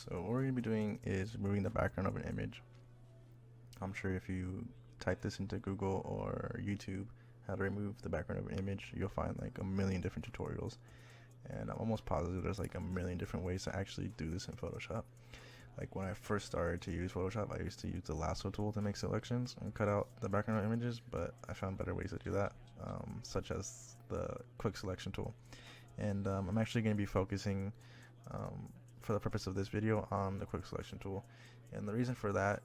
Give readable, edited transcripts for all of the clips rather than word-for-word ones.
So what we're going to be doing is removing the background of an image. I'm sure if you type this into Google or YouTube, how to remove the background of an image, you'll find like a million different tutorials. And I'm almost positive there's like a million different ways to actually do this in Photoshop. Like when I first started to use Photoshop, I used to use the lasso tool to make selections and cut out the background images, but I found better ways to do that, such as the quick selection tool. And I'm actually going to be focusing for the purpose of this video on the quick selection tool. And the reason for that,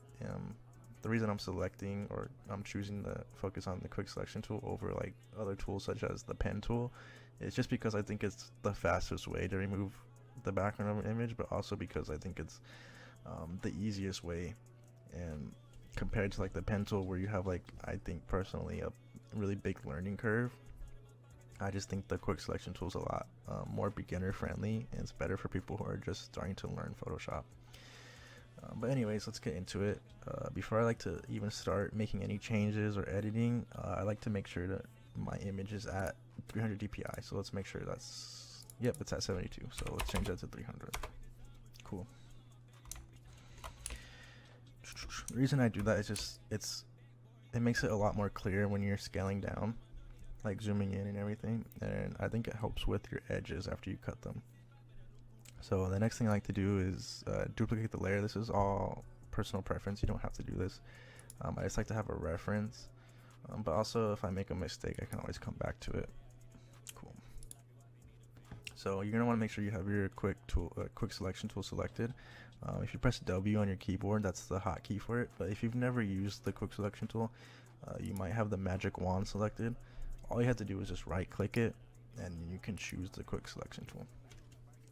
the reason I'm selecting or I'm choosing to focus on the quick selection tool over like other tools such as the pen tool is just because I think it's the fastest way to remove the background of an image, but also because I think it's the easiest way. And compared to like the pen tool where you have like, I think personally, a really big learning curve, I just think the quick selection tool is a lot more beginner friendly, and it's better for people who are just starting to learn Photoshop. But anyways, let's get into it. Before I like to even start making any changes or editing, I like to make sure that my image is at 300 dpi. So let's make sure that's, yep, it's at 72. So let's change that to 300. Cool. The reason I do that is just it makes it a lot more clear when you're scaling down, like zooming in and everything, and I think it helps with your edges after you cut them. So the next thing I like to do is duplicate the layer. This is all personal preference, you don't have to do this. I just like to have a reference, but also if I make a mistake I can always come back to it. Cool. So you're gonna want to make sure you have your quick selection tool selected. If you press W on your keyboard, that's the hotkey for it, but if you've never used the quick selection tool, you might have the magic wand selected. All you have to do is just right click it and you can choose the quick selection tool.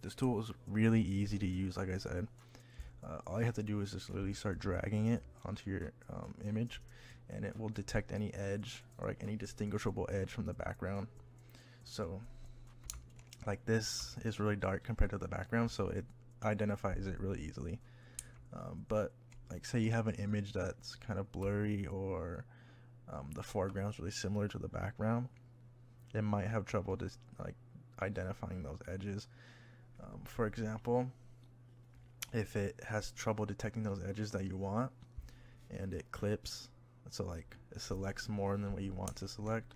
This tool is really easy to use, like I said. All you have to do is just literally start dragging it onto your image, and it will detect any edge or like any distinguishable edge from the background. So like this is really dark compared to the background, so it identifies it really easily. But like say you have an image that's kind of blurry, or the foreground is really similar to the background, it might have trouble just like identifying those edges. For example, if it has trouble detecting those edges that you want and it clips, so like it selects more than what you want to select,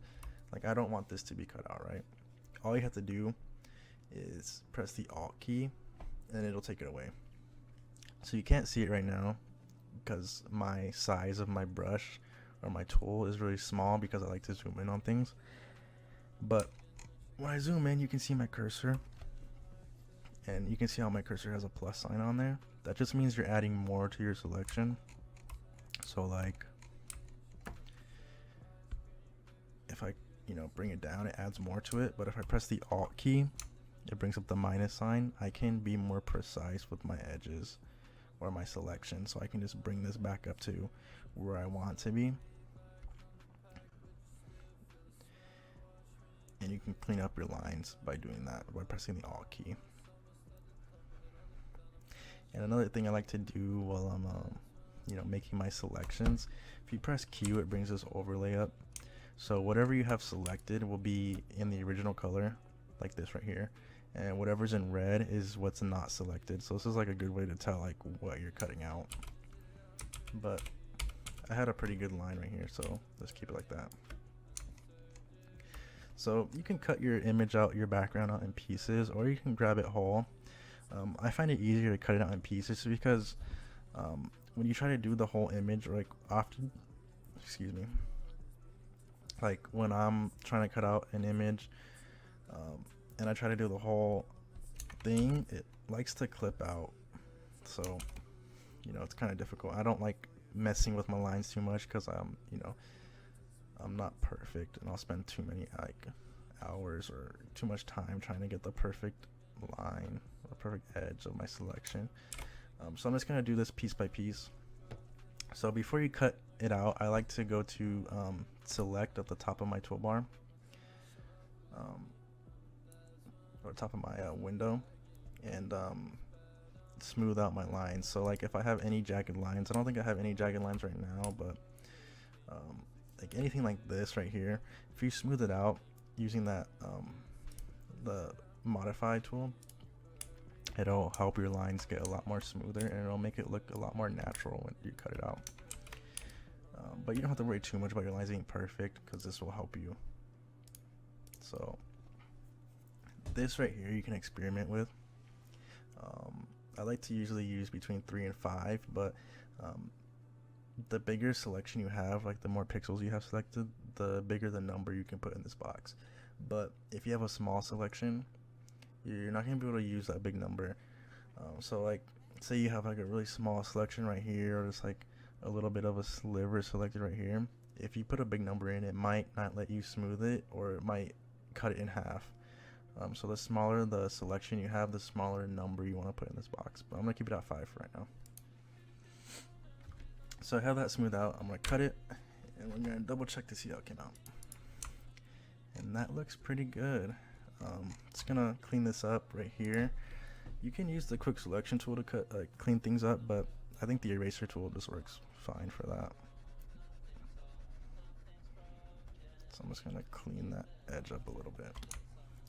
like I don't want this to be cut out, right? All you have to do is press the Alt key and it'll take it away. So you can't see it right now because my size of my brush or my tool is really small because I like to zoom in on things. But when I zoom in, you can see my cursor, and you can see how my cursor has a plus sign on there. That just means you're adding more to your selection. So like if I bring it down, it adds more to it, but if I press the Alt key, it brings up the minus sign. I can be more precise with my edges or my selection, so I can just bring this back up to where I want to be. And you can clean up your lines by doing that, by pressing the Alt key. And another thing I like to do while I'm making my selections, if you press Q, it brings this overlay up. So whatever you have selected will be in the original color, like this right here, and whatever's in red is what's not selected. So this is like a good way to tell like what you're cutting out. But I had a pretty good line right here, so let's keep it like that. So you can cut your image out, your background out in pieces, or you can grab it whole. I find it easier to cut it out in pieces because when you try to do the whole image, or like often, like when I'm trying to cut out an image and I try to do the whole thing, it likes to clip out. So it's kind of difficult. I don't like messing with my lines too much because I'm not perfect, and I'll spend too many like hours or too much time trying to get the perfect line or perfect edge of my selection. So I'm just gonna do this piece by piece. So before you cut it out, I like to go to select at the top of my toolbar, or top of my window, and smooth out my lines. So like if I have any jagged lines, I don't think I have any jagged lines right now, but like anything like this right here, if you smooth it out using that the modify tool, It'll help your lines get a lot more smoother, and it'll make it look a lot more natural when you cut it out. But you don't have to worry too much about your lines being perfect, because this will help you. So this right here you can experiment with. I like to usually use between 3 and 5, but the bigger selection you have, like the more pixels you have selected, the bigger the number you can put in this box. But if you have a small selection, you're not going to be able to use that big number. So like, say you have like a really small selection right here, or just like a little bit of a sliver selected right here. If you put a big number in, it might not let you smooth it, or it might cut it in half. So the smaller the selection you have, the smaller number you want to put in this box. But I'm going to keep it at 5 for right now. So I have that smoothed out. I'm going to cut it, and we're going to double check to see how it came out. And that looks pretty good. It's going to clean this up right here. You can use the quick selection tool to clean things up, but I think the eraser tool just works fine for that. So I'm just going to clean that edge up a little bit.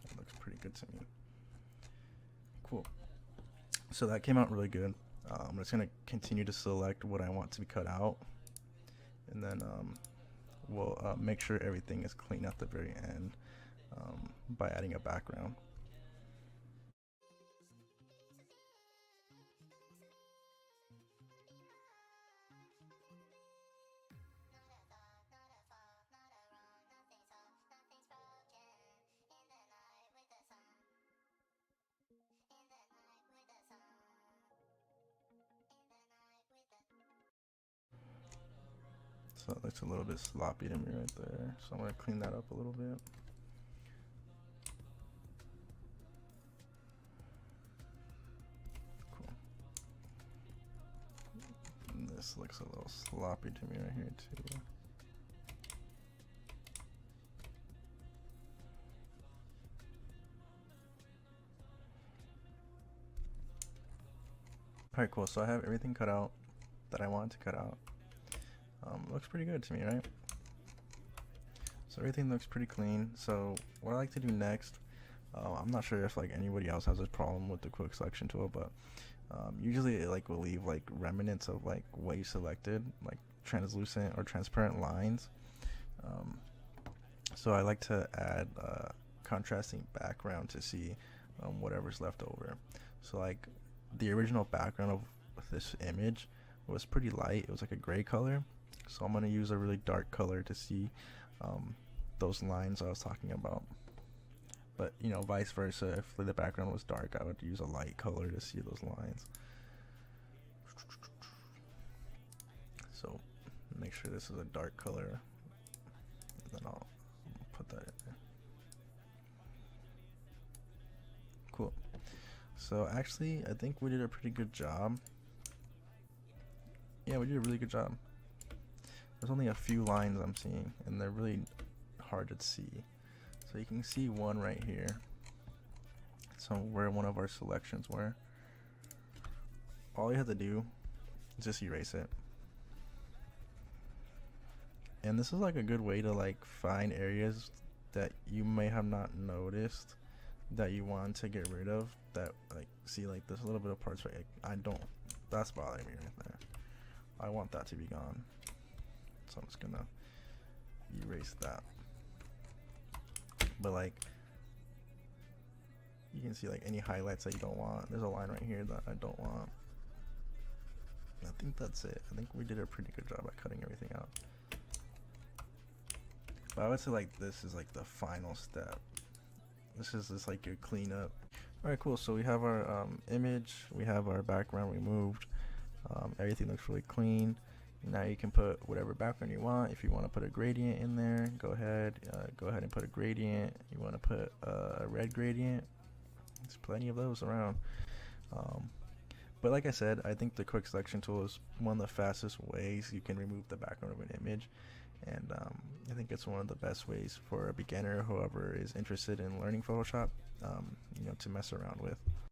It looks pretty good to me. Cool. So that came out really good. I'm just going to continue to select what I want to be cut out, and then we'll make sure everything is clean at the very end by adding a background. So it looks a little bit sloppy to me right there. So I'm going to clean that up a little bit. Cool. And this looks a little sloppy to me right here too. Alright, cool. So I have everything cut out that I wanted to cut out. Looks pretty good to me, right? So everything looks pretty clean. So what I like to do next, I'm not sure if like anybody else has a problem with the quick selection tool, but usually it like will leave like remnants of like what you selected, like translucent or transparent lines. So I like to add contrasting background to see whatever's left over. So like the original background of this image was pretty light. It was like a gray color. So I'm going to use a really dark color to see those lines I was talking about. But, you know, vice versa, if the background was dark, I would use a light color to see those lines. So make sure this is a dark color, and then I'll put that in there. Cool. So actually, I think we did a pretty good job. Yeah, we did a really good job. There's only a few lines I'm seeing, and they're really hard to see. So you can see one right here. So where one of our selections were. All you have to do is just erase it. And this is like a good way to like find areas that you may have not noticed that you want to get rid of. That like, see, like there's a little bit of parts right, like, that's bothering me right there. I want that to be gone. So I'm just gonna erase that. But like, you can see like any highlights that you don't want. There's a line right here that I don't want. I think that's it. I think we did a pretty good job at cutting everything out. But I would say like this is like the final step. This is just like your cleanup. Alright, cool. So we have our image, we have our background removed. Everything looks really clean. Now you can put whatever background you want. If you want to put a gradient in there, go ahead and put a gradient. You want to put a red gradient, there's plenty of those around. But like I said, I think the quick selection tool is one of the fastest ways you can remove the background of an image, and I think it's one of the best ways for a beginner, whoever is interested in learning Photoshop, you know, to mess around with.